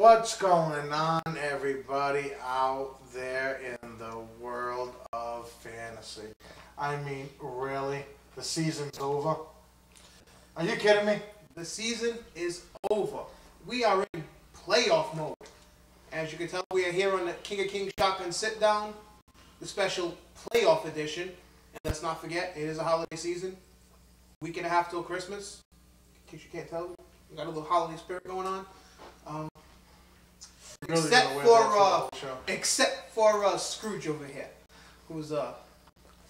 What's going on, everybody out there in the world of fantasy? I mean, really? The season's over? Are you kidding me? The season is over. We are in playoff mode. As you can tell, we are here on the King of Kings Shotgun Sit Down, the special playoff edition. And let's not forget, it is a holiday season. Week and a half till Christmas. In case you can't tell, we got a little holiday spirit going on. Except for Scrooge over here, who's a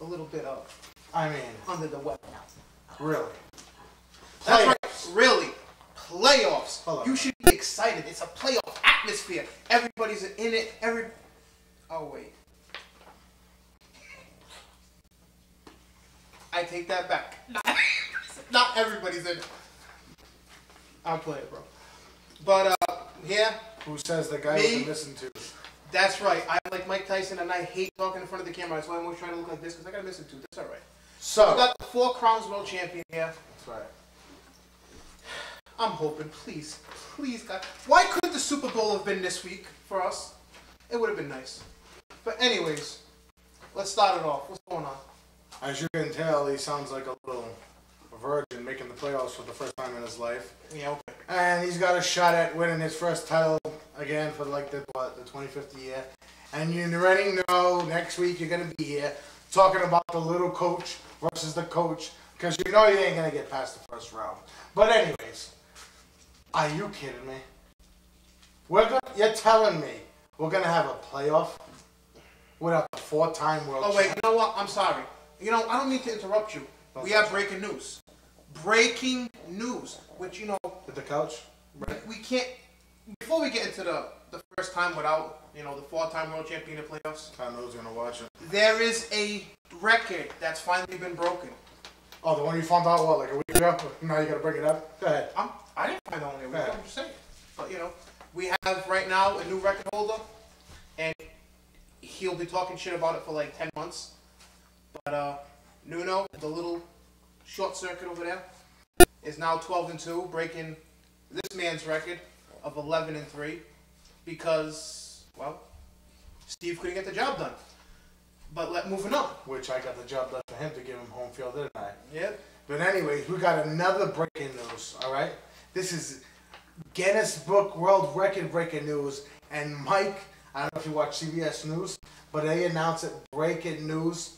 little bit under the weather. Really? That's right. Really, playoffs. You should be excited. It's a playoff atmosphere. Everybody's in it. Oh wait, I take that back. Not everybody's in it. I'll play it, bro. But yeah. Who says the guy with the missing tooth? That's right. I like Mike Tyson, and I hate talking in front of the camera. That's why I'm always trying to look like this, because I got a missing tooth. That's all right. So we got the 4 Crowns World Champion here. That's right. I'm hoping, please, God. Why couldn't the Super Bowl have been this week for us? It would have been nice. But anyways, let's start it off. What's going on? As you can tell, he sounds like a little virgin making the playoffs for the first time in his life. Yeah, okay. And he's got a shot at winning his first title again for like the 25th year. And you already know next week you're going to be here talking about the little coach versus the coach, because you know you ain't going to get past the first round. But anyways, are you kidding me? You're telling me we're going to have a playoff without the 4-time world champion? Oh, wait, you know what? I'm sorry. You know, I don't mean to interrupt you. We have breaking news. Breaking news, which, you know... Did the couch? Right. We can't... Before we get into the first time without, you know, the 4-time world champion in the playoffs... I know who's going to watch it. There is a record that's finally been broken. Oh, the one you found out, what, like a week ago? Now you got to bring it up? Go ahead. I didn't find out only a week ago, I'm just saying. But, you know, we have right now a new record holder, and he'll be talking shit about it for like 10 months. But, Nuno, the little short circuit over there, is now 12-2, breaking this man's record of 11-3 because, well, Steve couldn't get the job done. But moving on. Which I got the job done for him to give him home field, didn't I? Yep. But anyways, we got another breaking news, all right? This is Guinness Book World Record breaking news. And Mike, I don't know if you watch CBS News, but they announced it, breaking news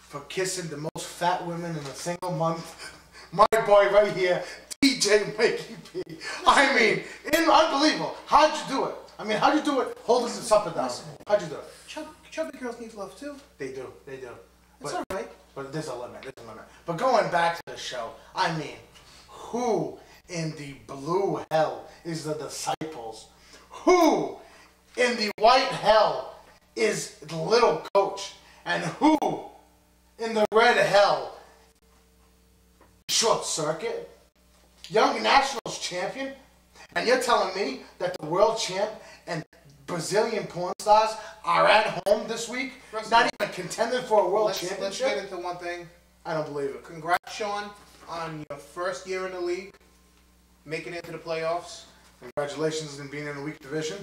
for kissing the most fat women in a single month. My boy right here, DJ Mikey P. I mean, unbelievable. How'd you do it? I mean, how'd you do it holding the supper down? How'd you do it? Chubby girls need love too. They do. It's all right. But there's a limit. But going back to the show, I mean, who in the blue hell is the disciples? Who in the white hell is the little coach? And who in the red hell, short circuit, young nationals champion, and you're telling me that the world champ and Brazilian porn stars are at home this week, not even contending for a world championship? Let's get into one thing. I don't believe it. Congrats, Sean, on your first year in the league, making it to the playoffs. Congratulations on being in a weak division.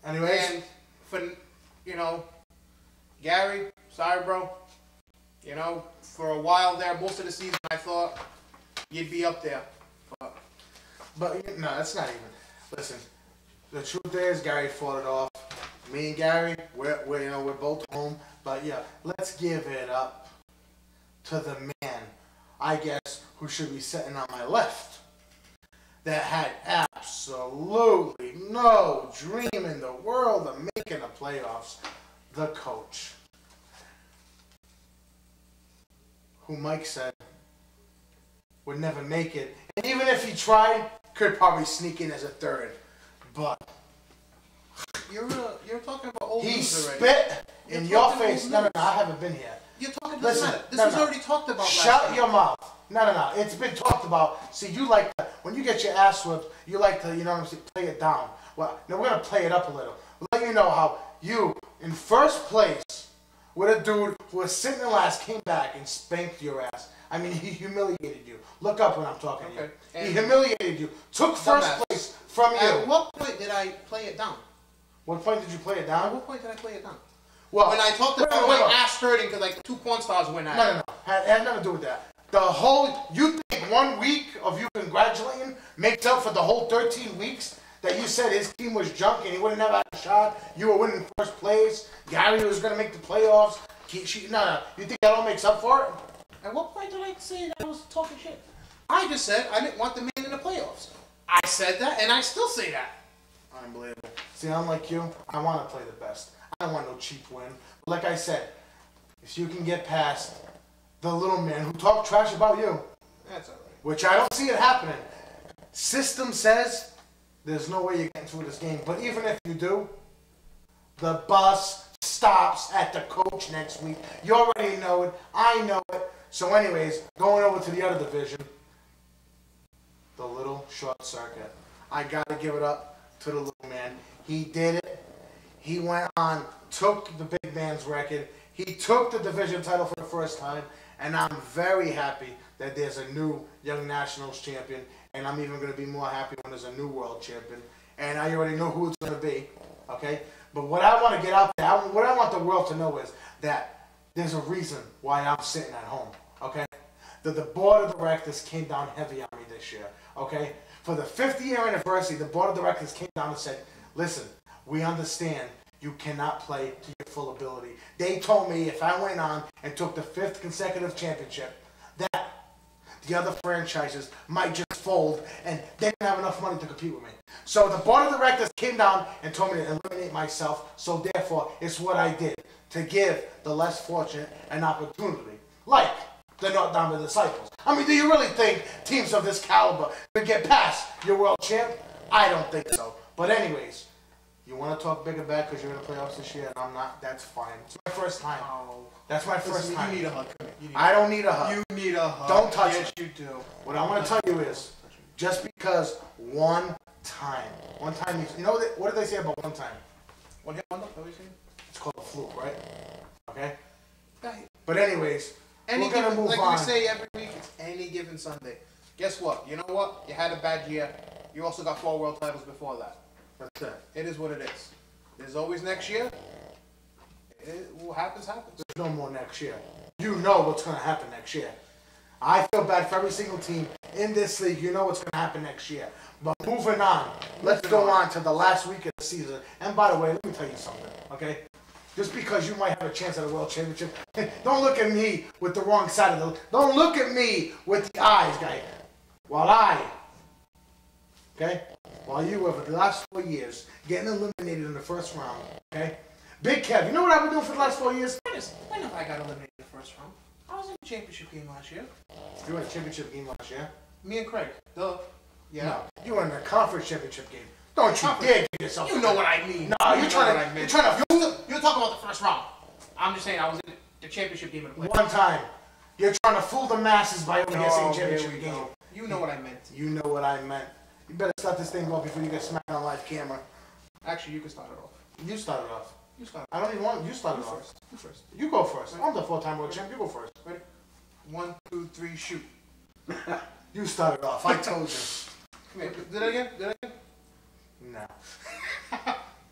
Anyways. And for, you know, Gary, sorry, bro. You know, for a while there, most of the season, I thought you'd be up there. But no, that's not even. Listen, the truth is, Gary fought it off. Me and Gary, we're both home. But yeah, let's give it up to the man, I guess, who should be sitting on my left, that had absolutely no dream in the world of making the playoffs, the coach, who Mike said would never make it. And even if he tried, could probably sneak in as a third. But you're talking about old he news already. spit in your face. No, I haven't been here. You're talking Listen, this was already talked about last Shut time. your mouth. No. It's been talked about. See, you like to, when you get your ass whipped, you like to, you know what I'm saying, play it down. Well, now we're going to play it up a little. Let you know how you, in first place, with a dude who was sitting in last, came back and spanked your ass. I mean, he humiliated you. Look up when I'm talking to you. He humiliated you. Took first place from you. At what point did I play it down? What point did you play it down? At what point did I play it down? Well, when I talked about my ass hurting because like 2 porn stars went at it. No. It had nothing to do with that. The whole, you think 1 week of you congratulating makes up for the whole 13 weeks that you said his team was junk and he would have never had a shot? You were winning first place. Gary was going to make the playoffs. No. You think that all makes up for it? At what point did I say that I was talking shit? I just said I didn't want the man in the playoffs. I said that, and I still say that. Unbelievable. See, unlike you, I want to play the best. I don't want no cheap win. Like I said, if you can get past the little man who talked trash about you, that's all right. Which I don't see it happening. System says there's no way you're getting through this game. But even if you do, the bus stops at the coach next week. You already know it. I know it. So anyways, going over to the other division, the little short circuit. I got to give it up to the little man. He did it. He went on, took the big man's record. He took the division title for the first time. And I'm very happy that there's a new Young Nationals champion. And I'm even going to be more happy when there's a new world champion. And I already know who it's going to be. Okay? But what I want to get out there, what I want the world to know is that there's a reason why I'm sitting at home. Okay? The board of directors came down heavy on me this year. Okay? For the 50th year anniversary, the board of directors came down and said, listen, we understand you cannot play to your full ability. They told me if I went on and took the 5th consecutive championship, that the other franchises might just fold and they didn't have enough money to compete with me. So the board of directors came down and told me to eliminate myself, so therefore it's what I did to give the less fortunate an opportunity. Like the North Diamond Disciples. I mean, do you really think teams of this caliber could get past your world champ? I don't think so. But anyways, you want to talk big and bad because you're in the playoffs this year and I'm not? That's fine. It's my first time. Oh. That's my first time. You need a hug. I don't need a hug. You need a hug. Don't touch yes, me. you do. What I want to tell you is, just because one time, you know what did they say about one time? One hit wonder? What are you saying? It's called a fluke, right? Okay? Right. But anyways, we're going to move like on. we say every week, it's any given Sunday. Guess what? You know what? You had a bad year. You also got 4 world titles before that. That's it. It is what it is. There's always next year. What happens, happens. There's no more next year. You know what's going to happen next year. I feel bad for every single team in this league. You know what's going to happen next year. But moving on, let's go on to the last week of the season. And by the way, let me tell you something, okay? Just because you might have a chance at a world championship, don't look at me with the wrong side of the... Don't look at me with the eyes, guy. While you were for the last 4 years getting eliminated in the first round, okay? Big Kev, you know what I've been doing for the last 4 years? When have I got eliminated in the first round? I was in the championship game last year. You were in the championship game last year? Me and Craig. Duh. Yeah. No, you were in the conference championship game. Don't you dare give yourself... You know what I mean. No, you're trying to... You're talking about the first round. I'm just saying I was in the championship game of the playoffs. One time. You're trying to fool the masses by only guessing championship game. You know what I meant. You know what I meant. You better start this thing off before you get smacked on live camera. Actually, you can start it off. You start it off. You start. I don't even want you start it off. First. You first. You go first. I'm the 4-time world champ. You go first. Ready? 1, 2, 3, shoot. You started off. I told you. Come here. Did it again? No.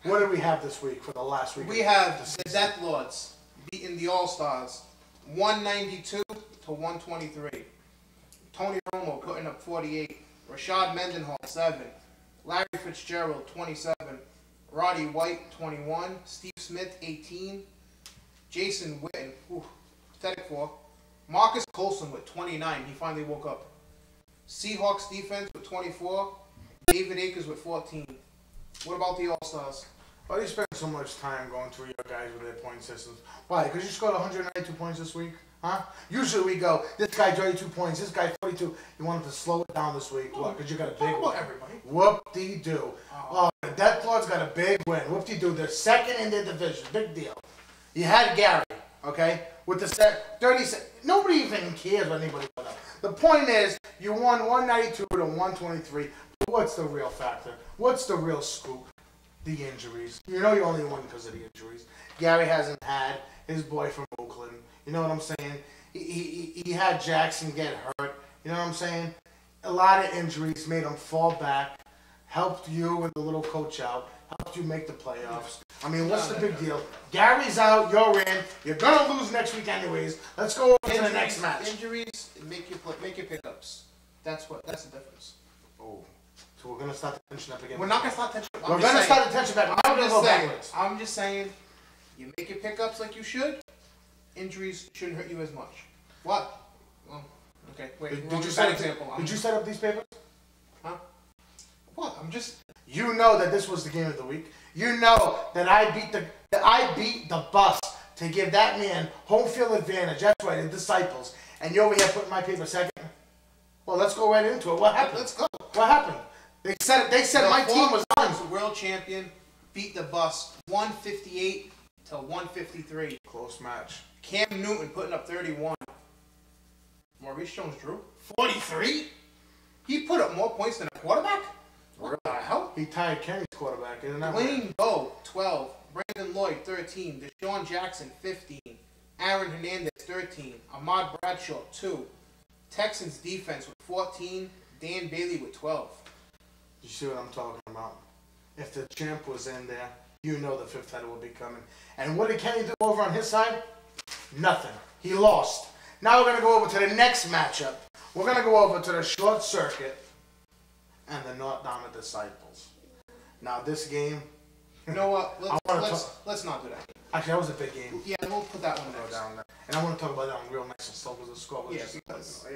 What do we have this week for the last week? We have the Death Lords beating the All-Stars 192 to 123. Tony Romo putting up 48. Rashad Mendenhall 7. Larry Fitzgerald 27. Roddy White 21. Steve Smith 18. Jason Witten, pathetic 4. Marcus Colson with 29. He finally woke up. Seahawks defense with 24. David Akers with 14. What about the All-Stars? Why do you spend so much time going through your guys with their point systems? Why? Because you scored 192 points this week? Huh? Usually we go, this guy 32 points, this guy 42. You wanted to slow it down this week. What? Because you got a big one. Everybody. Whoop-de-doo. Oh, the Death Lords got a big win. Whoop-de-doo. They're second in their division. Big deal. You had Gary, okay, with the 30. Nobody even cares what anybody put up. The point is, you won 192 to 123. But what's the real factor? What's the real scoop? The injuries. You know you only won because of the injuries. Gary hasn't had his boy from Oakland. You know what I'm saying? He had Jackson get hurt. You know what I'm saying? A lot of injuries made him fall back, helped you and the little coach out, helped you make the playoffs. I mean, what's the big deal? Gary's out, you're in. You're gonna lose next week anyways. Let's go over to the next match. Injuries make your pickups. That's the difference. Oh, so we're gonna start the tension up again. We're not gonna start tension. We're gonna start the tension back. I'm just saying, you make your pickups like you should. Injuries shouldn't hurt you as much. What? Oh, okay, wait. Did you set up these papers? Huh? What? I'm just. You know that this was the game of the week. You know that I beat the bus to give that man home field advantage. That's right, the Disciples. And you're over here putting my paper second. Well, let's go right into it. What happened? Let's go. What happened? They said my team was done. World champion beat the bus 158 to 153. Close match. Cam Newton putting up 31. Maurice Jones-Drew 43. He put up more points than a quarterback. What the hell? He tied Kenny's quarterback, isn't that Wayne Bowe 12. Brandon Lloyd 13. Deshaun Jackson 15. Aaron Hernandez 13. Ahmad Bradshaw 2. Texans defense with 14. Dan Bailey with 12. You see what I'm talking about? If the champ was in there, you know the fifth title would be coming. And what did Kenny do over on his side? Nothing. He lost. Now we're going to go over to the next matchup. We're going to go over to the short circuit and the North Dharma Disciples. Now this game... You know what? Let's not do that. Actually, that was a big game. Yeah, we'll put that one down there. And I want to talk about that one real nice and slow because the score was because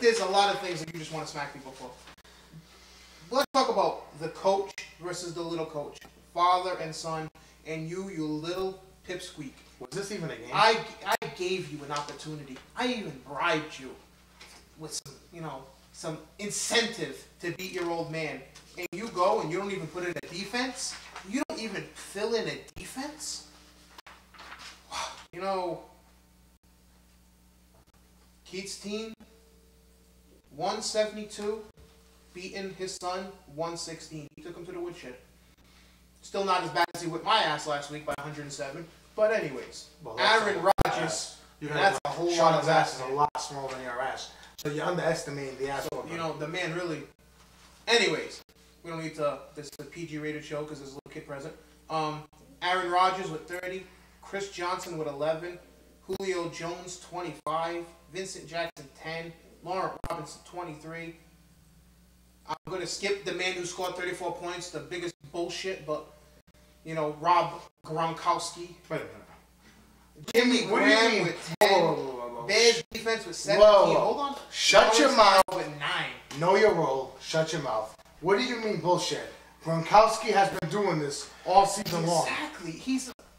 there's a lot of things that you just want to smack people for. Let's talk about the coach versus the little coach. Father and son, and you little pipsqueak. Was this even a game? I gave you an opportunity. I even bribed you with some incentive to beat your old man. And you go and you don't even put in a defense? You don't even fill in a defense? Keith's team, 172, beating his son, 116. He took him to the woodshed. Still not as bad as he whipped my ass last week by 107. But anyways, Aaron Rodgers, that's a whole lot of ass is a lot smaller than your ass. So you're underestimating the ass. So, the man really... Anyways, we don't need to... This is a PG-rated show because there's a little kid present. Aaron Rodgers with 30. Chris Johnson with 11. Julio Jones, 25. Vincent Jackson, 10. Laurent Robinson, 23. I'm going to skip the man who scored 34 points, the biggest bullshit, but, Rob Gronkowski. Wait a minute. Jimmy Graham with 10. Bears defense with 17. Hold on. Shut your mouth. With 9. Know your role. Shut your mouth. What do you mean bullshit? Gronkowski has been doing this all season long. Exactly.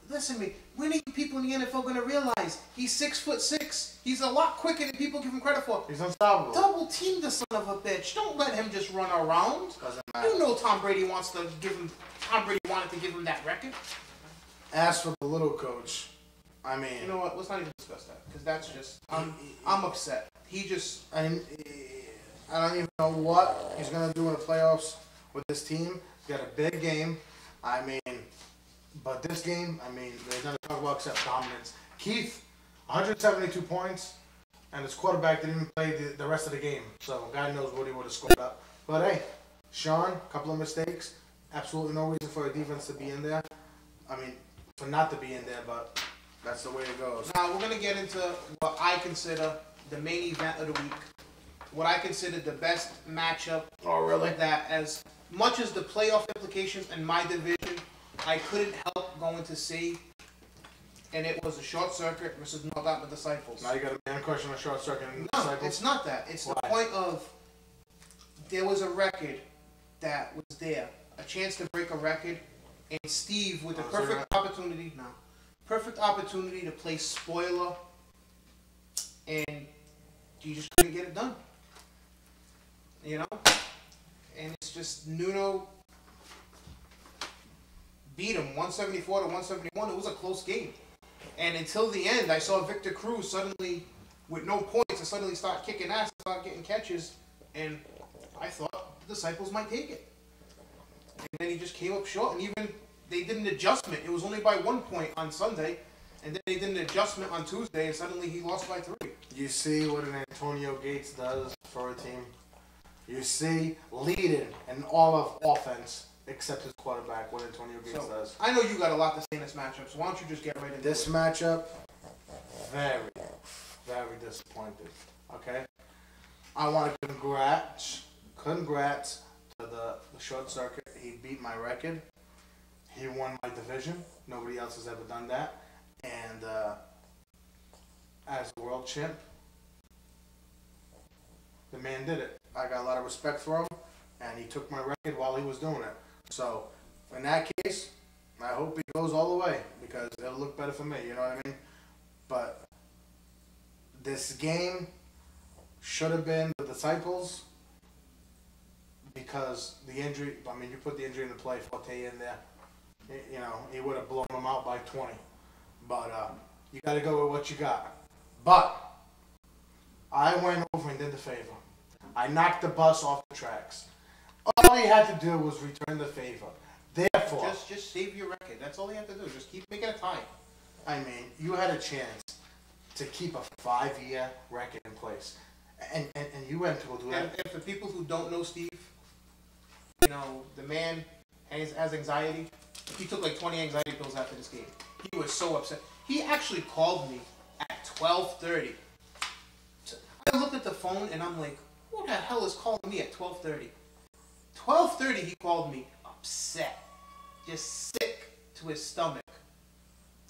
Listen to me. When are you people in the NFL going to realize he's 6'6"? He's a lot quicker than people give him credit for. He's unstoppable. Double team the son of a bitch. Don't let him just run around. Doesn't matter. You know Tom Brady wanted to give him that record. As for the little coach, I mean... You know what? Let's not even discuss that. Because that's just... I'm upset. He just... I don't even know what he's going to do in the playoffs with this team. He's got a big game. But this game, there's nothing to talk about except dominance. Keith, 172 points, and his quarterback didn't even play the rest of the game. So God knows what he would have scored up. But hey, Sean, a couple of mistakes. Absolutely no reason for a defense to be in there. For not to be in there, but that's the way it goes. Now we're going to get into what I consider the main event of the week. What I consider the best matchup. Oh, really? That as much as the playoff implications in my division, I couldn't help going to see, and it was a short circuit versus North Dharma Disciples. Now you got a man question on short circuit and No, Disciples? it's not that. It's the point of there was a record that was there, a chance to break a record, and Steve with the perfect opportunity to play spoiler, and you just couldn't get it done. And it's just Nuno beat him 174 to 171. It was a close game. And until the end, I saw Victor Cruz suddenly, with no points, and suddenly start kicking ass, start getting catches, and I thought the Disciples might take it. And then he just came up short, and even they did an adjustment. It was only by 1 point on Sunday, and then they did an adjustment on Tuesday, and suddenly he lost by 3. You see what an Antonio Gates does for a team? You see, leading in all of offense except his quarterback, what Antonio Gates does. I know you got a lot to say in this matchup, so why don't you just get right into this it? matchup? Very, very disappointed. Okay, I want to congrats to the short circuit. He beat my record. He won my division. Nobody else has ever done that. And as a world champ, the man did it. I got a lot of respect for him, and he took my record while he was doing it. So, in that case, I hope he goes all the way, because it'll look better for me, you know what I mean? But this game should have been the Disciples, because the injury, I mean, you put the injury into play, Forte in there, you know, he would have blown them out by 20. But you got to go with what you got. But I went over and did the favor. I knocked the bus off the tracks. All he had to do was return the favor. Therefore, just save your record. That's all you have to do. Just keep making a tie. I mean, you had a chance to keep a 5-year record in place, and you went to go do that. And for people who don't know Steve, you know, the man has anxiety. He took like 20 anxiety pills after this game. He was so upset. He actually called me at 12:30. I looked at the phone and I'm like, who the hell is calling me at 12:30? 12:30 he called me upset, just sick to his stomach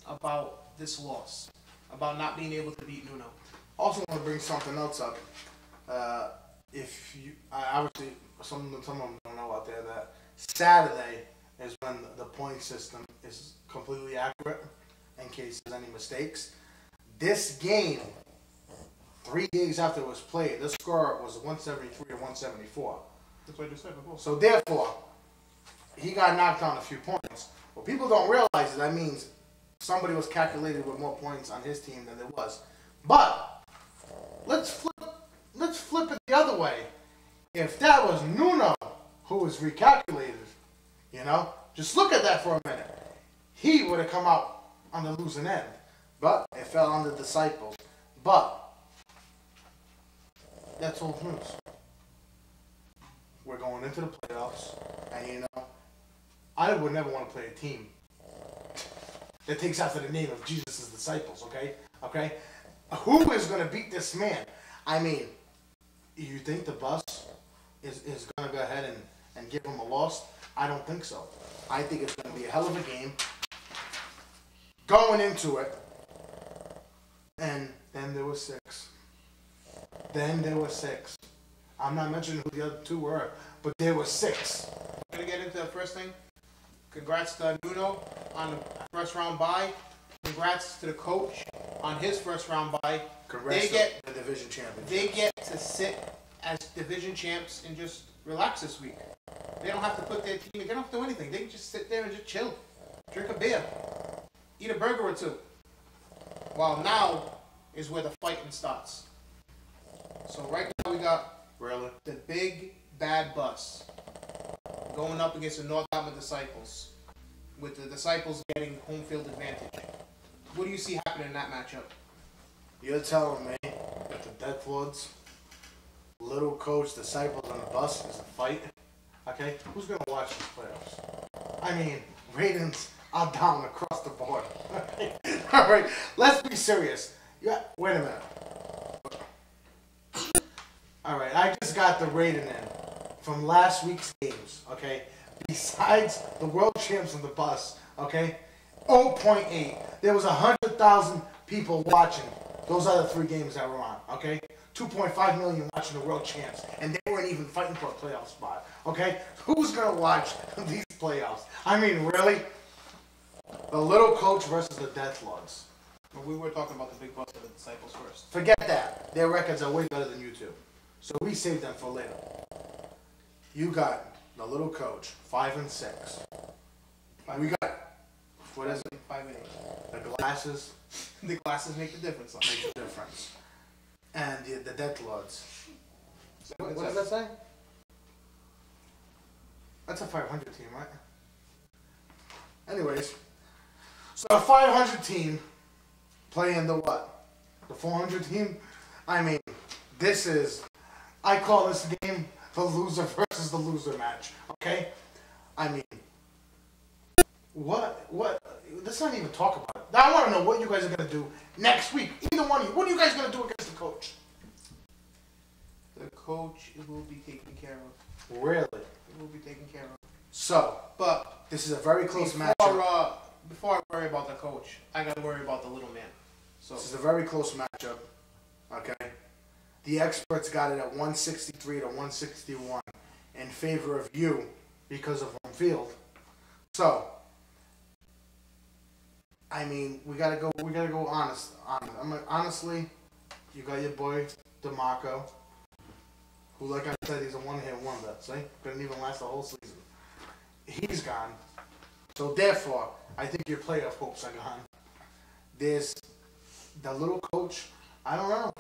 about this loss, about not being able to beat Nuno. Also want to bring something else up. If you, obviously, some of them don't know out there that Saturday is when the point system is completely accurate in case there's any mistakes. This game, 3 days after it was played, the score was 173 to 174. That's what I just said before. So therefore, he got knocked down a few points. What people don't realize is that means somebody was calculated with more points on his team than there was. But let's flip it the other way. If that was Nuno who was recalculated, you know, just look at that for a minute. He would have come out on the losing end. But it fell on the Disciples. But that's old news. We're going into the playoffs, and you know, I would never want to play a team that takes after the name of Jesus' disciples, okay? Okay? Who is going to beat this man? I mean, you think the bus is going to go ahead and give him a loss? I don't think so. I think it's going to be a hell of a game going into it. And then there were 6. I'm not mentioning who the other 2 were, but there were 6. We're going to get into the first thing. Congrats to Nuno on the first round bye. Congrats to the coach on his first round bye. Congrats to the division champions. They get to sit as division champs and just relax this week. They don't have to put their team, they don't have to do anything. They can just sit there and just chill. Drink a beer. Eat a burger or 2. While now is where the fighting starts. So right now we got the big bad bus going up against the North Alabama Disciples, with the Disciples getting home field advantage. What do you see happening in that matchup? You're telling me that the Death Lords, little coach, Disciples on the bus is a fight? Okay? Who's going to watch these playoffs? I mean, ratings are down across the board. All right, let's be serious. Yeah, wait a minute. All right, I just got the rating in from last week's games, okay? Besides the world champs on the bus, okay? 0.8. There was 100,000 people watching those other 3 games that were on, okay? 2.5 million watching the world champs, and they weren't even fighting for a playoff spot, okay? Who's going to watch these playoffs? I mean, really? The little coach versus the Death Lords. Well, we were talking about the big bus of the Disciples first. Forget that. Their records are way better than you two. So we saved them for later. You got the little coach, 5 and 6. We got, what is it? 5 and 8. The glasses. The glasses make the difference. Make the difference. And the Death Lords. What does that say? That's a 500 team, right? Anyways, so a 500 team playing the what? The 400 team? I mean, this is, I call this game the loser versus the loser match. Okay? I mean, what? Let's not even talk about it. I want to know what you guys are going to do next week. Either one of you. What are you guys going to do against the coach? The coach will be taken care of. Really? It will be taken care of. So, but this is a very close matchup. Before I worry about the coach, I got to worry about the little man. So this is a very close matchup. Okay? The experts got it at 163 to 161 in favor of you because of home field. So, I mean, we gotta go honest. Honestly, you got your boy DeMarco, who, like I said, he's a one-hit wonder. See, couldn't even last the whole season. He's gone. So therefore, I think your playoff hopes are gone. There's the little coach. I don't know.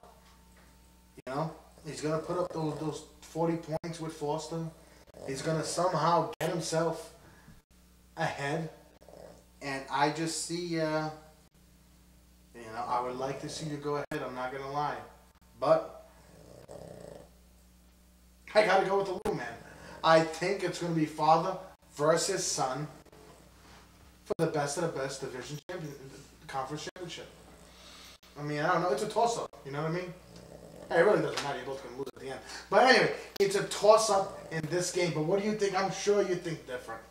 You know, he's gonna put up those 40 points with Foster. He's gonna somehow get himself ahead. And I just see, I would like to see you go ahead. I'm not going to lie. But I got to go with the little man. I think it's going to be father versus son for the best of the best division conference championship. I mean, I don't know. It's a toss-up. You know what I mean? Hey, it really doesn't matter. You're both going to lose at the end. But anyway, it's a toss-up in this game. But what do you think? I'm sure you think different.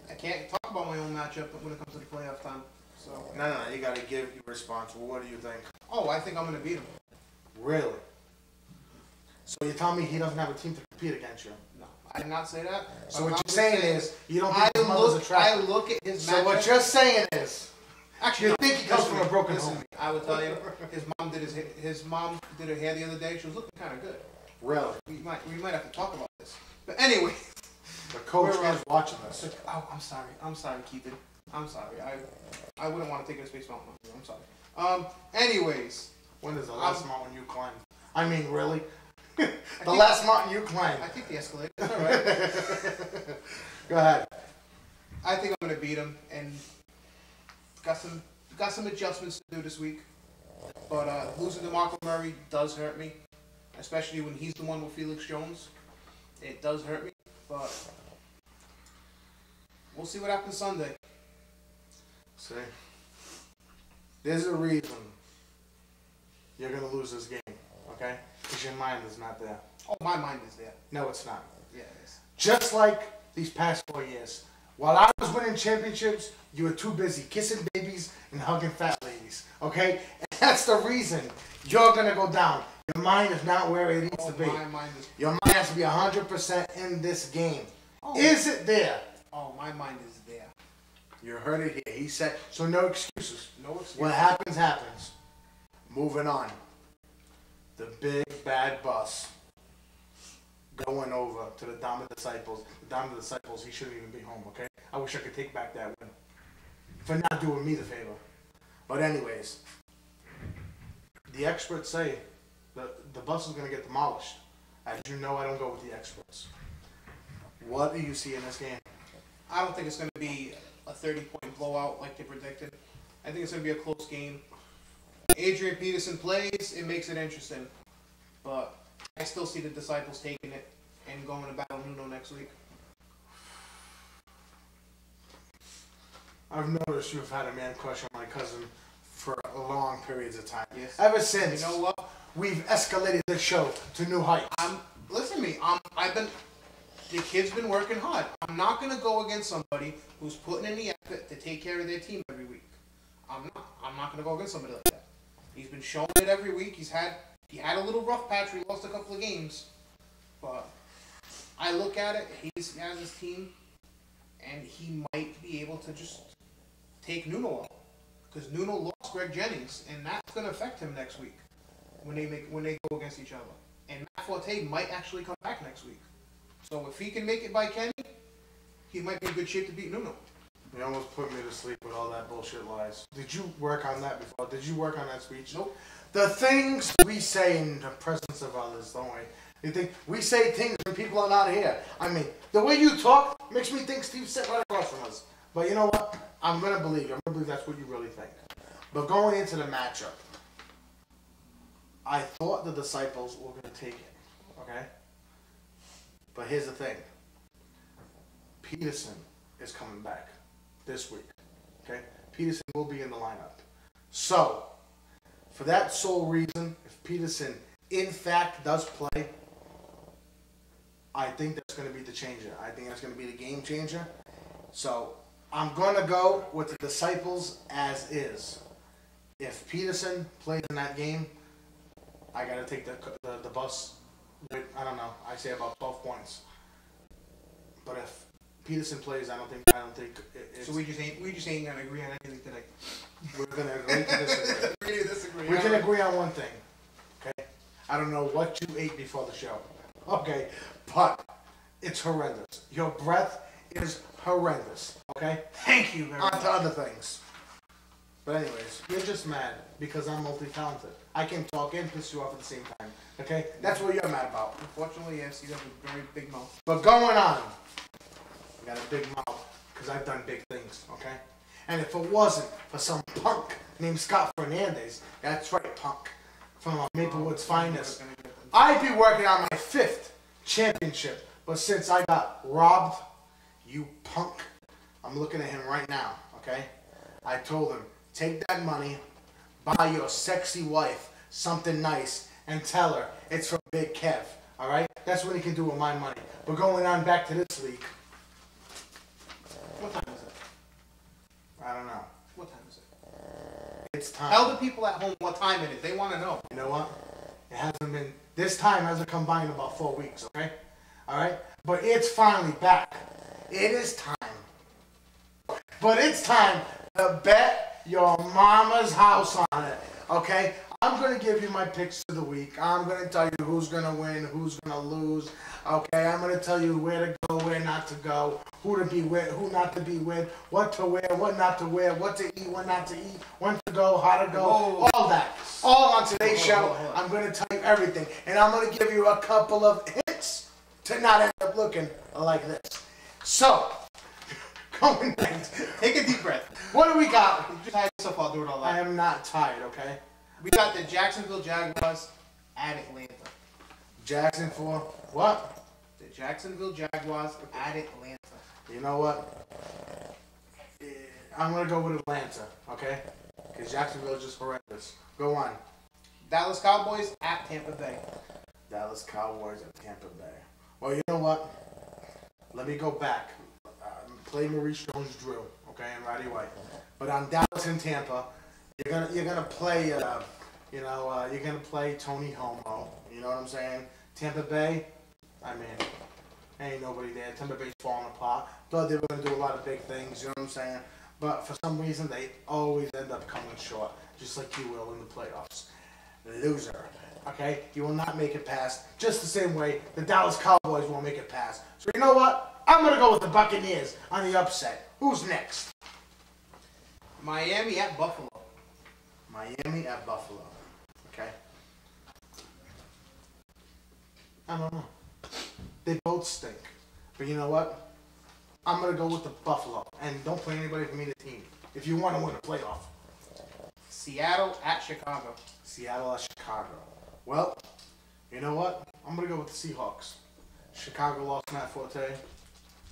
I can't talk about my own matchup when it comes to the playoff time. So No. You got to give your response. Well, what do you think? Oh, I think I'm going to beat him. Really? So you're telling me he doesn't have a team to compete against you? No, I did not say that. So what you're saying is you don't think his mother's attractive. I look at his matchup. So what you're saying is actually, you think he comes from a broken home. I would tell you, his mom did her hair the other day. She was looking kind of good. Really? We might have to talk about this. But anyway. The coach is watching this. Oh, I'm sorry, Keaton. I'm sorry. I wouldn't want to take it to Space Mountain. I'm sorry. Anyways. When is the last mountain you climbed? I mean, really? The last mountain you climbed. I think the escalator. All right. Go ahead. I think I'm going to beat him, and got some adjustments to do this week. But losing to Marco Murray does hurt me, especially when he's the one with Felix Jones. It does hurt me, but we'll see what happens Sunday. See, there's a reason you're going to lose this game, okay? Because your mind is not there. Oh, my mind is there. No, it's not. Yeah, it is. Just like these past 4 years. While I was winning championships, you were too busy kissing babies and hugging fat ladies, okay? And that's the reason you're going to go down. Your mind is not where it needs to be. My mind is... Your mind has to be 100% in this game. Oh. Is it there? Oh, my mind is there. You heard it here. He said, so no excuses. No excuses. What happens, happens. Moving on. The big bad bus going over to the Dama Disciples. The Dama Disciples, he shouldn't even be home, okay? I wish I could take back that win. For not doing me the favor. But anyways, the experts say the bus is going to get demolished. As you know, I don't go with the experts. What do you see in this game? I don't think it's going to be a 30-point blowout like they predicted. I think it's going to be a close game. Adrian Peterson plays, it makes it interesting. But I still see the Disciples taking it and going to battle Nuno next week. I've noticed you've had a man crush on my cousin for long periods of time. Yes. Ever since you know what? We've escalated the show to new heights. Listen to me. The kid's been working hard. I'm not going to go against somebody who's putting in the effort to take care of their team every week. I'm not going to go against somebody like that. He's been showing it every week. He had a little rough patch where he lost a couple of games. But I look at it, he has his team, and he might be able to just take Nuno out. Because Nuno lost Greg Jennings, and that's going to affect him next week when they go against each other. And Matt Forte might actually come back next week. So if he can make it by Kenny, he might be in good shape to beat Nuno. You almost put me to sleep with all that bullshit lies. Did you work on that before? Did you work on that speech? Nope. The things we say in the presence of others, don't we? You think we say things when people are not here. I mean, the way you talk makes me think Steve's sitting right across from us. But you know what? I'm going to believe you. I'm going to believe that's what you really think. But going into the matchup, I thought the Disciples were going to take it. Okay? here's the thing. Peterson is coming back this week. Okay? Peterson will be in the lineup. So, for that sole reason, if Peterson in fact does play, I think that's going to be the changer. I think that's going to be the game changer. So, I'm going to go with the Disciples as is. If Peterson plays in that game, I got to take the bus with, I don't know, I say about 12 points. But if Peterson plays, I don't think it's... So we just ain't gonna agree on anything today. We're gonna agree to disagree. Agree to disagree. We can agree on one thing. Okay? I don't know what you ate before the show. Okay? But it's horrendous. Your breath is horrendous. Okay? Thank you very much. On to other things. But anyways, you're just mad because I'm multi-talented. I can talk and piss you off at the same time. Okay? That's what you're mad about. Unfortunately, yes, you have a very big mouth. But going on. I got a big mouth because I've done big things, okay? And if it wasn't for some punk named Scott Fernandez, that's right, punk, from Maplewood's finest, I'd be working on my 5th championship. But since I got robbed, you punk, I'm looking at him right now, okay? I told him, take that money, buy your sexy wife something nice, and tell her it's from Big Kev, all right? That's what he can do with my money. But going on back to this league. What time is it? I don't know. What time is it? It's time. Tell the people at home what time it is. They want to know. You know what? It hasn't been, this time hasn't come by in about 4 weeks, okay? Alright? But it's finally back. It is time. But it's time to bet your mama's house on it, okay? I'm going to give you my picks of the week. I'm going to tell you who's going to win, who's going to lose, okay? I'm going to tell you where to go, where not to go, who to be with, who not to be with, what to wear, what not to wear, what to eat, what not to eat, when to go, how to go, all that. All on today's show. I'm going to tell you everything. And I'm going to give you a couple of hints to not end up looking like this. So, going next. Take a deep breath. What do we got? You just tired yourself out doing all that. I am not tired, okay? We got the Jacksonville Jaguars at Atlanta. Jackson for what? The Jacksonville Jaguars at Atlanta. You know what? I'm going to go with Atlanta, okay? Because Jacksonville is just horrendous. Go on. Dallas Cowboys at Tampa Bay. Dallas Cowboys at Tampa Bay. Well, you know what? Let me go back. Play Maurice Jones-Drew, okay, and Roddy White. But on Dallas and Tampa, you're gonna play you're gonna play Tony Homo. You know what I'm saying? Tampa Bay, I mean, ain't nobody there. Tampa Bay's falling apart. Thought they were gonna do a lot of big things. You know what I'm saying? But for some reason, they always end up coming short, just like you will in the playoffs. Loser. Okay? You will not make it past. Just the same way the Dallas Cowboys won't make it past. So you know what? I'm going to go with the Buccaneers on the upset. Who's next? Miami at Buffalo. Miami at Buffalo. Okay? I don't know. They both stink. But you know what? I'm going to go with the Buffalo. And don't play anybody from either team if you want to win a playoff. Seattle at Chicago. Seattle at Chicago. Well, you know what? I'm going to go with the Seahawks. Chicago lost Matt Forte.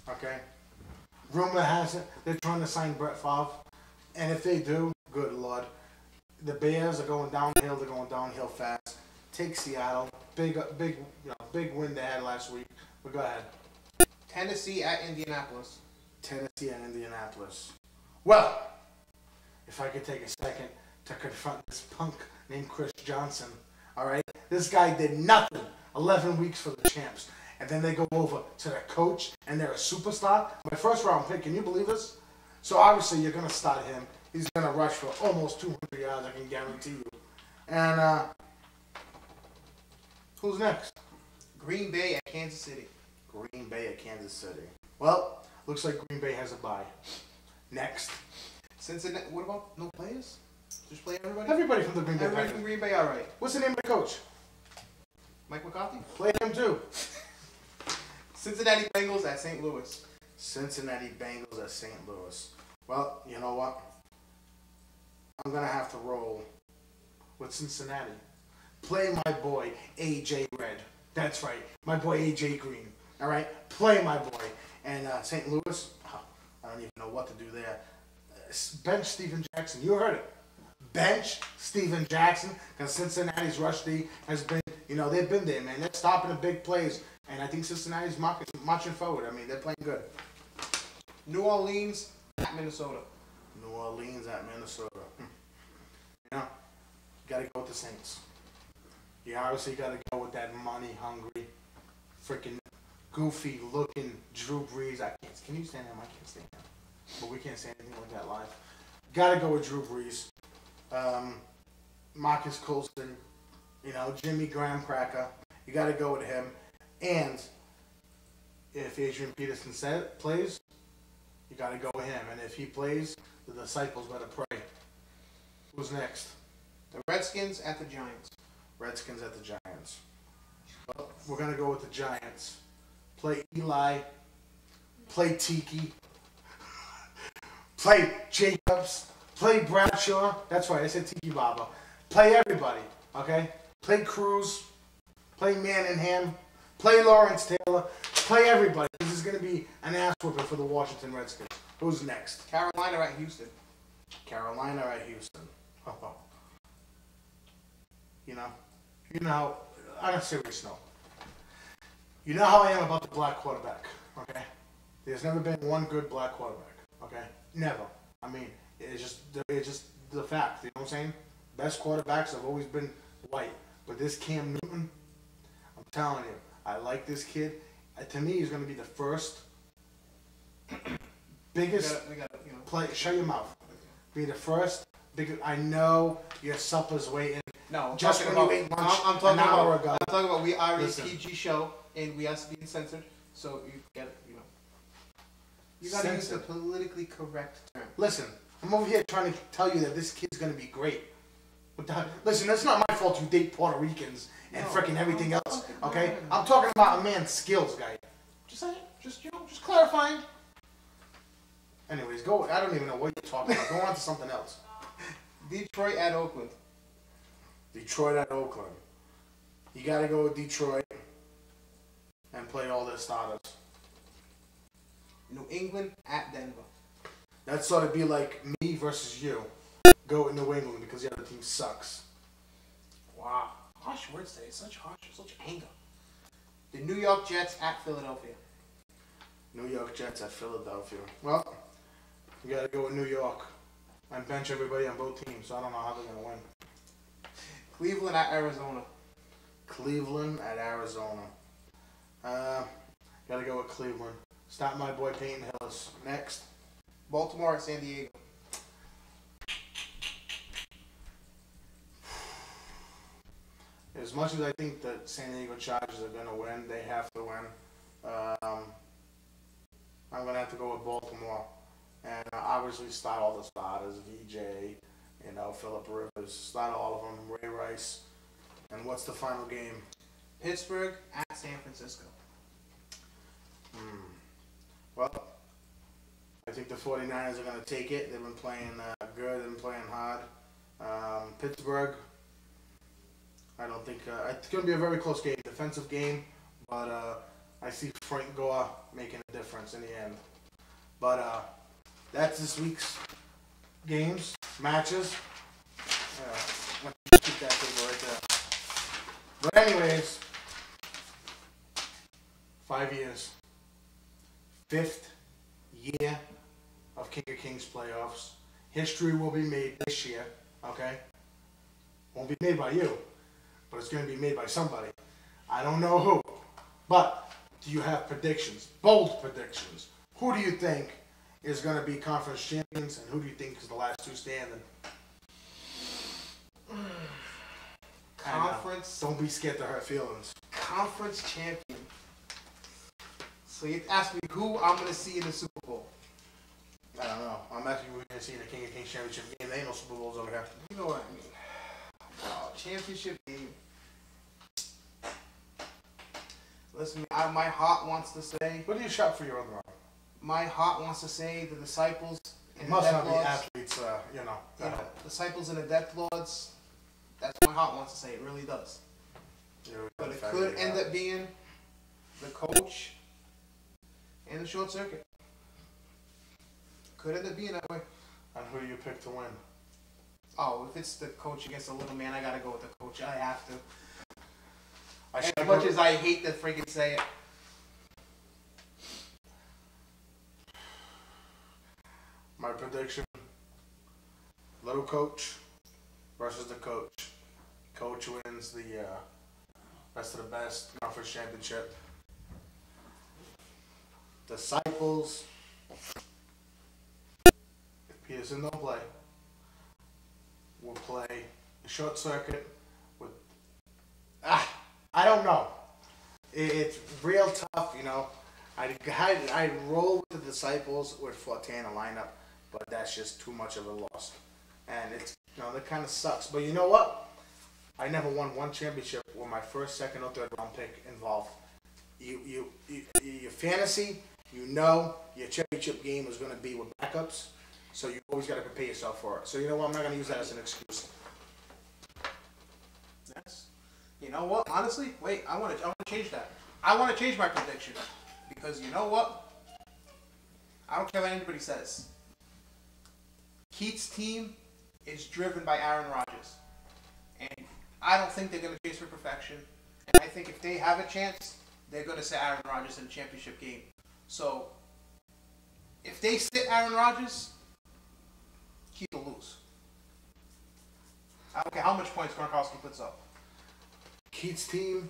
Okay? Rumor has it they're trying to sign Brett Favre. And if they do, good Lord. The Bears are going downhill. They're going downhill fast. Take Seattle. Big win they had last week. But go ahead. Tennessee at Indianapolis. Tennessee and Indianapolis. Well, if I could take a second to confront this punk named Chris Johnson. All right? This guy did nothing 11 weeks for the champs. And then they go over to their coach, and they're a superstar. My first round pick, can you believe this? So obviously you're going to start him. He's going to rush for almost 200 yards, I can guarantee you. And who's next? Green Bay at Kansas City. Green Bay at Kansas City. Well, looks like Green Bay has a bye. Next. Cincinnati. What about no players? Just play everybody? Everybody from the Green Bay. Everybody from Green Bay, all right. What's the name of the coach? Mike McCarthy? Play him too. Cincinnati Bengals at St. Louis. Cincinnati Bengals at St. Louis. Well, you know what? I'm going to have to roll with Cincinnati. Play my boy, A.J. Red. That's right. My boy, A.J. Green. All right, play my boy. And St. Louis, I don't even know what to do there. Bench Steven Jackson. You heard it. Bench Steven Jackson, because Cincinnati's rush D has been, they've been there, man. They're stopping the big plays, and I think Cincinnati's marching forward. I mean, they're playing good. New Orleans at Minnesota. New Orleans at Minnesota. Got to go with the Saints. You obviously got to go with that money-hungry, freaking goofy-looking Drew Brees. Can you stand him? I can't stand him. But we can't say anything like that live. Got to go with Drew Brees. Marcus Colston, Jimmy Graham Cracker. You got to go with him. And if Adrian Peterson plays, you got to go with him. And if he plays, the disciples better pray. Who's next? The Redskins at the Giants. Redskins at the Giants. Well, we're going to go with the Giants. Play Eli. Play Tiki. Play Jacobs. Play Bradshaw. That's right, I said Tiki Baba. Play everybody, okay? Play Cruz. Play Manningham. Play Lawrence Taylor. Play everybody. This is going to be an ass whooping for the Washington Redskins. Who's next? Carolina at Houston. Carolina at Houston. On a serious note, you know how I am about the black quarterback, okay? There's never been one good black quarterback, okay? Never. I mean, it's just the fact, you know what I'm saying? Best quarterbacks have always been white. But this Cam Newton, I'm telling you, I like this kid. To me, he's going to be the first biggest play. Shut your mouth. Be the first biggest. I know your supper's waiting. No, just when you ate lunch I'm talking an hour ago. I'm talking about we are a PG show and we have to be censored, so you get it. You gotta use the politically correct term. Listen, I'm over here trying to tell you that this kid's gonna be great. Listen, that's not my fault you date Puerto Ricans and freaking everything else, okay? I'm talking about a man's skills, guy. Just clarifying. Anyways, go. I don't even know what you're talking about. Go on to something else. Detroit at Oakland. Detroit at Oakland. You gotta go with Detroit and play all their starters. New England at Denver. That sort of be like me versus you. Go with New England because the other team sucks. Wow. Harsh words today. Such anger. The New York Jets at Philadelphia. New York Jets at Philadelphia. Well, you gotta go with New York. And bench everybody on both teams, so I don't know how they're gonna win. Cleveland at Arizona. Cleveland at Arizona. Gotta go with Cleveland. Stop my boy Peyton Hillis. Next. Baltimore at San Diego. As much as I think that San Diego Chargers are going to win, they have to win. I'm going to have to go with Baltimore. And obviously start all the starters, VJ, Phillip Rivers. Start all of them, Ray Rice. And what's the final game? Pittsburgh at San Francisco. Well, I think the 49ers are going to take it. They've been playing good. They've been playing hard. Pittsburgh, I don't think it's going to be a very close game, defensive game, but I see Frank Gore making a difference in the end. But that's this week's games, matches. Let me keep that table right there. But anyways, 5 years, 5th year of King of Kings playoffs. History will be made this year, okay? Won't be made by you, but it's going to be made by somebody. I don't know who, but do you have predictions? Bold predictions. Who do you think is going to be conference champions, and who do you think is the last two standing? Conference. Don't be scared to hurt feelings. Conference champion. So you ask me who I'm going to see in the Super Bowl. I don't know. I'm asking you, we're going to see the King of Kings championship game. There ain't no Super Bowls over here. You know what I mean. Championship game. Listen, my heart wants to say. What do you shop for your other arm? My heart wants to say the disciples and must the not Death be Lords. athletes, Disciples and the Death Lords. That's what my heart wants to say. It really does. But it could end up being the coach in the short circuit. Could end up being that way. And who do you pick to win? Oh, if it's the coach against the little man, I gotta go with the coach. I have to. As much as I hate to freaking say it. My prediction, little coach versus the coach. Coach wins the best of the best conference championship. Disciples, if Peterson don't play, will play the short circuit with, I don't know. It's real tough, you know. I'd roll with the Disciples with Fortan a lineup, but that's just too much of a loss. And it's, you know, that kind of sucks. But you know what? I never won one championship with my first, second, or third round pick involved. Your fantasy, you know your championship game is going to be with backups, so you always got to prepare yourself for it. So you know what? I'm not going to use that as an excuse. Yes. You know what? Honestly, wait. I want to change that. I want to change my prediction because you know what? I don't care what anybody says. Keith's team is driven by Aaron Rodgers, and I don't think they're going to chase for perfection. And I think if they have a chance, they're going to sit Aaron Rodgers in the championship game. So, if they sit Aaron Rodgers, Keith will lose. I don't care how much points Gronkowski puts up. Keith's team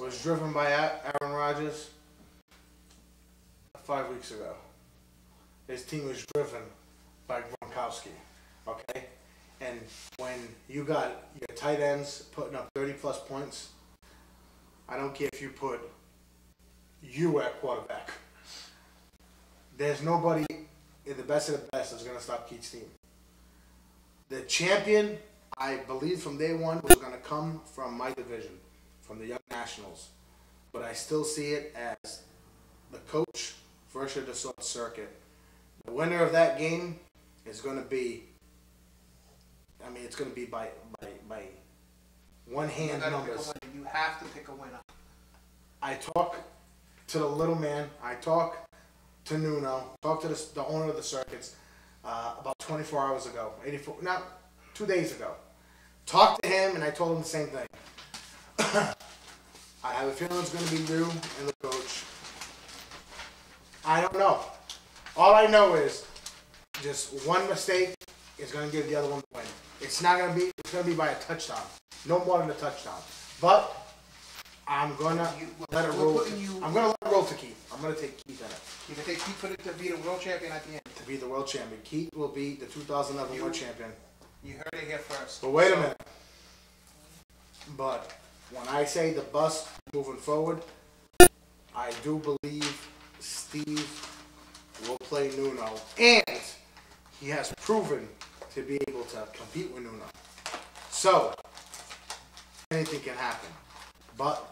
was driven by Aaron Rodgers 5 weeks ago. His team was driven by Gronkowski, okay? And when you got your tight ends putting up 30-plus points, I don't care if you put you at quarterback. There's nobody in the best of the best that's going to stop Keith's team. The champion, I believe from day one, was going to come from my division, from the Young Nationals. But I still see it as the coach versus the short circuit. The winner of that game is going to be, I mean, it's going to be by one-hand numbers. You have to pick a winner. I talk to the little man. I talk to Nuno. Talk to the owner of the circuits about 24 hours ago. 2 days ago. Talked to him, and I told him the same thing. I have a feeling it's going to be you and the coach. I don't know. All I know is just one mistake is going to give the other one the win. It's not going to be. It's going to be by a touchdown. No more than a touchdown. But I'm going to let it roll. I'm going to let it roll to Keith. I'm going to take Keith in it. You're going to take Keith for it to be the world champion at the end. To be the world champion. Keith will be the 2011 world champion. You heard it here first. But wait a minute. But when I say the bus moving forward, I do believe Steve will play Nuno. And he has proven to be able to compete with Nuno. So, anything can happen. But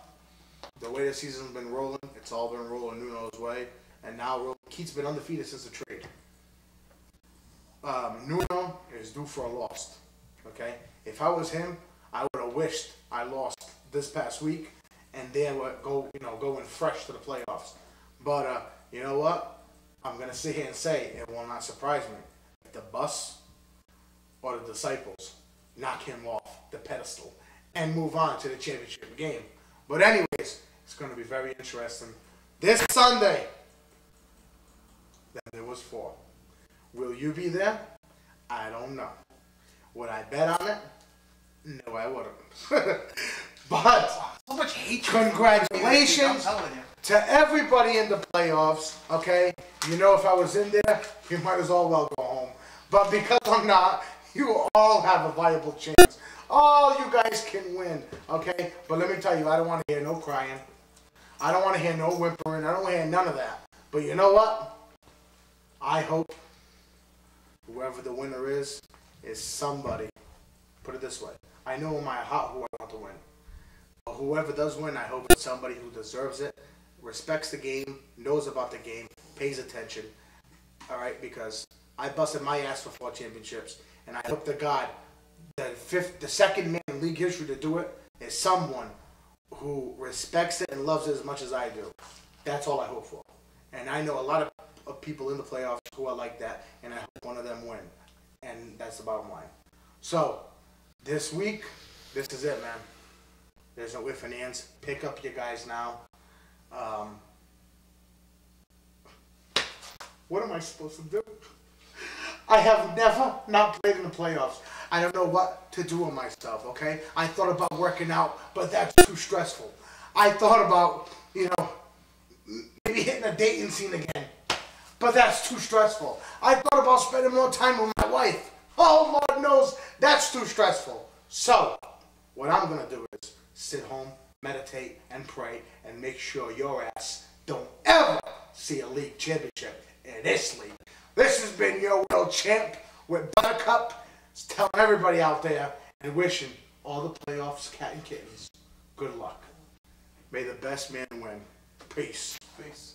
the way the season's been rolling, it's all been rolling Nuno's way. And now Keith's been undefeated since the trade. Nuno is due for a loss. Okay? If I was him, I would have wished I lost this past week and then would going fresh to the playoffs. But you know what? I'm gonna sit here and say it will not surprise me if the bus or the Disciples knock him off the pedestal and move on to the championship game. But anyways, it's gonna be very interesting. This Sunday, then there was 4. Will you be there? I don't know. Would I bet on it? No, I wouldn't. But so much hate. Congratulations to everybody in the playoffs. Okay, you know if I was in there, you might as well go home. But because I'm not, you all have a viable chance. All you guys can win. Okay, but let me tell you, I don't want to hear no crying. I don't want to hear no whimpering. I don't want to hear none of that. But you know what? I hope whoever the winner is somebody. Put it this way. I know in my heart who I want to win. But whoever does win, I hope it's somebody who deserves it, respects the game, knows about the game, pays attention. All right? Because I busted my ass for 4 championships. And I hope to God the second man in league history to do it is someone who respects it and loves it as much as I do. That's all I hope for. And I know a lot of people in the playoffs who are like that, and I hope one of them win. And that's the bottom line. So, this week, this is it, man. There's no ifs and ands. Pick up your guys now. What am I supposed to do? I have never not played in the playoffs. I don't know what to do with myself, okay? I thought about working out, but that's too stressful. I thought about, maybe hitting a dating scene again, but that's too stressful. I thought about spending more time with my wife. Oh, Lord knows, that's too stressful. So, what I'm going to do is sit home, meditate, and pray, and make sure your ass don't ever see a league championship in this league. This has been your world champ with Buttercup, telling everybody out there and wishing all the playoffs, cat and kittens, good luck. May the best man win. Peace. Peace.